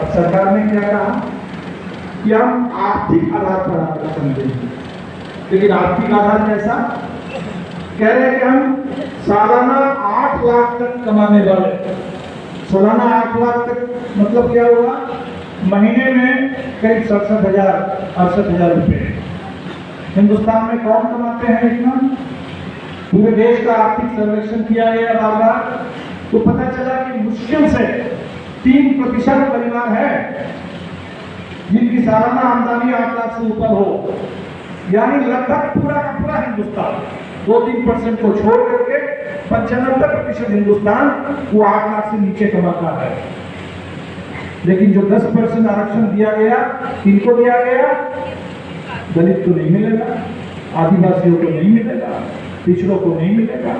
अब सरकार ने क्या कहा कि हम आर्थिक आधार पर आरक्षण देंगे, लेकिन आर्थिक आधार कैसा? कह रहे हैं कि हम सालाना 8 लाख तक कमाने वाले, सालाना 8 लाख तक मतलब क्या हुआ? महीने में करीब 67,000 रुपए। हिंदुस्तान में कौन कमाते हैं इतना? पूरे देश का आर्थिक सर्वेक्षण किया गया बार, तो पता चला कि मुश्किल से 3% परिवार है जिनकी सालाना आमदनी 8 लाख से ऊपर हो। यानी लगभग पूरा का पूरा हिंदुस्तान, 2-3% को छोड़ करके 95% हिंदुस्तान वो 8 लाख से नीचे कमाता है। लेकिन जो 10% आरक्षण दिया गया, किनको दिया गया? दलित को नहीं मिलेगा, आदिवासियों को नहीं मिलेगा, पिछड़ों को नहीं मिलेगा,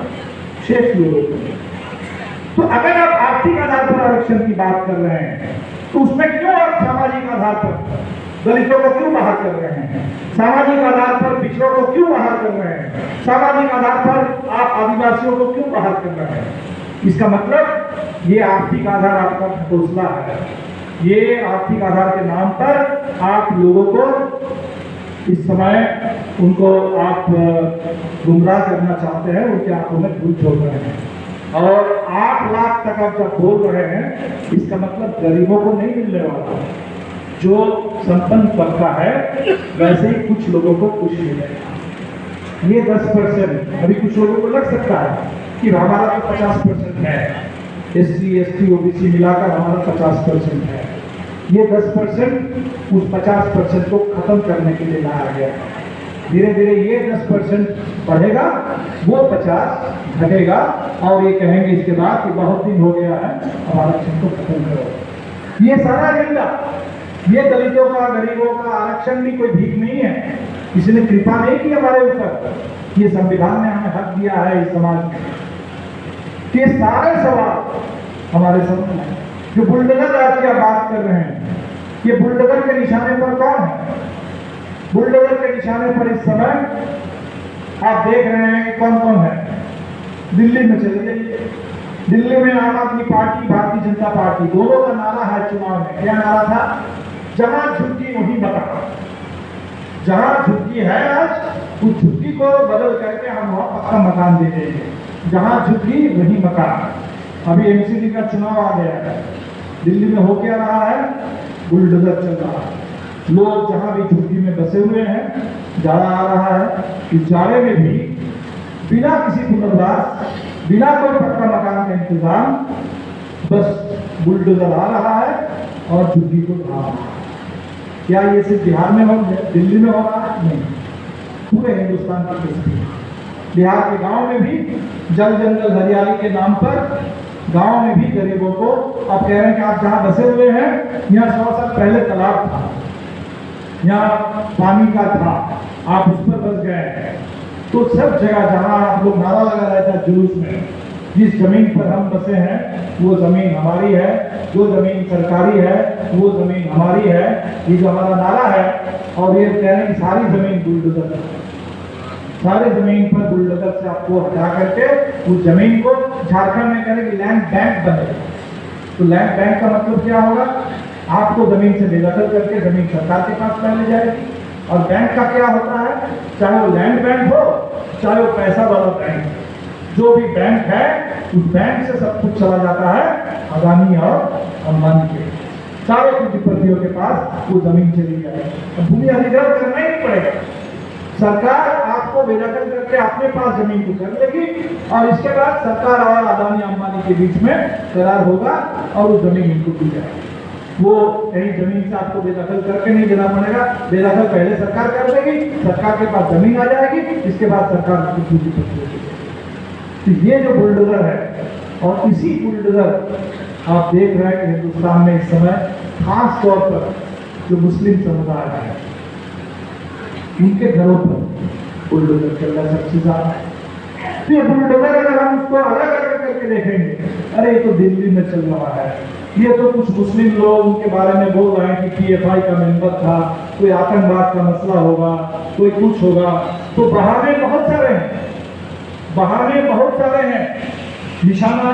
शेष लोगों को नहीं। तो अगर आप आर्थिक आधार पर आरक्षण की बात कर रहे हैं तो उसमें क्यों आप सामाजिक आधार पर दलितों को क्यों बाहर कर रहे हैं? सामाजिक आधार पर पिछड़ों को क्यों बाहर कर रहे हैं? सामाजिक आधार पर आप आदिवासियों को क्यों बाहर कर रहे हैं? इसका मतलब ये आर्थिक आधार आपका घोषणा है। ये आर्थिक आधार के नाम पर आप लोगों को इस समय उनको आप गुमराह करना चाहते हैं, उनके आंखों में धूल झोंक रहे हैं। और 8 लाख तक आप जब बोल रहे हैं, इसका मतलब गरीबों को नहीं मिलने वाला। जो संपन्न तबका है वैसे ही कुछ लोगों को कुछ मिलेगा। ये 10%, अभी कुछ लोगों को लग सकता है कि हमारा तो 50% है, SC, ST, OBC मिलाकर हमारा 50% है। ये 10% उस 50% को खत्म करने के लिए लाया गया। धीरे धीरे ये 10% बढ़ेगा, वो 50 घटेगा, और ये कहेंगे इसके बाद कि बहुत दिन हो गया है, अब आरक्षण को खत्म करो। ये सारा एजेंडा, ये दलितों का, गरीबों का आरक्षण भी कोई भीख नहीं है, किसी ने कृपा नहीं की हमारे ऊपर। ये संविधान ने हमें हक दिया है इस समाज में। ये सारे सवाल हमारे सामने हैं। जो बुलडोजर राज की आप बात कर रहे हैं, ये बुलडोजर के निशाने पर कौन है? बुलडोजर के निशाने पर इस समय आप देख रहे हैं कि कौन कौन है। दिल्ली में चले जाइए, दिल्ली में आम आदमी पार्टी, भारतीय जनता पार्टी, दोनों का नारा है चुनाव में। क्या नारा था? जहां झुग्गी वहीं मकान। जहां झुग्गी है आज, उस झुग्गी को बदल करके हम वहां पक्का मकान दे देंगे। जहां झुग्गी वहीं मकान। अभी MCD का चुनाव आ गया है, दिल्ली में हो क्या रहा है? बुलडोजर चल रहा है। लोग जहां भी झुग्गी में बसे हुए हैं, जाड़ा आ रहा है, इस जाड़े में भी बिना किसी पुनर्वास, बिना कोई पक्का मकान का इंतजाम, बस बुलडोजर आ रहा है और झुग्गी को ढा रहा है। क्या ये सिर्फ बिहार में हो, दिल्ली में हो रहा है? नहीं, पूरे हिंदुस्तान की स्थिति। बिहार के गांव में भी जल जंगल हरियाली के नाम पर गांव में भी गरीबों को आप कह रहे हैं कि आप जहां बसे हुए हैं, यहाँ 100 साल पहले तालाब था, यहाँ पानी का था, आप उस पर बस गए हैं। तो सब जगह जहां आप लोग नारा लगा रहे थे जुलूस में, जिस जमीन पर हम बसे हैं वो जमीन हमारी है, जो जमीन सरकारी है वो जमीन हमारी है, ये जो हमारा नारा है। और ये कह रहे हैं कि सारी जमीन बुलडोजर, सारे जमीन पर बुलडोजर से आपको हटा करके उस जमीन को झारखंड में करेंगे लैंड बैंक बनेगा। तो लैंड बैंक का मतलब क्या होगा? आपको जमीन से बेदखल करके जमीन सरकार के पास पहले जाएगी। और बैंक का क्या होता है? चाहे वो लैंड बैंक हो, चाहे वो पैसा वाला बैंक, जो भी बैंक है उस बैंक से सब कुछ चला जाता है अदानी और अंबानी के, सारे पूंजीपतियों के पास वो जमीन चली जाएगी। भूमि अधिग्रहण करना ही नहीं पड़ेगा, सरकार आपको बेदखल करके अपने पास जमीन को कर लेगी, और इसके बाद सरकार और अदानी अंबानी के बीच में करार होगा और वो जमीन इनको दी जाएगी। वो कहीं जमीन से आपको बेदखल करके नहीं देना पड़ेगा, बेदखल पहले सरकार कर देगी, सरकार के पास जमीन आ जाएगी, इसके बाद सरकार उसको पूंजीपति देगी। तो ये जो बुलडोजर है, और इसी बुलडोजर आप देख रहे हैं कि हिंदुस्तान में इस समय खास तौर पर जो मुस्लिम समुदाय है, उनके घरों पर बुलडोजर चल रहा है सबसे ज्यादा। तो ये बुलडोजर अगर हम उसको अलग अलग करके देखेंगे, अरे ये तो दिल्ली में चल रहा है, ये तो कुछ मुस्लिम लोग उनके बारे में बोल रहे हैं कि PFI का मेंबर था, कोई आतंकवाद का मसला होगा, कोई कुछ होगा। तो बाहर में बहुत सारे हैं, बाहर में बहुत सारे हैं निशाना।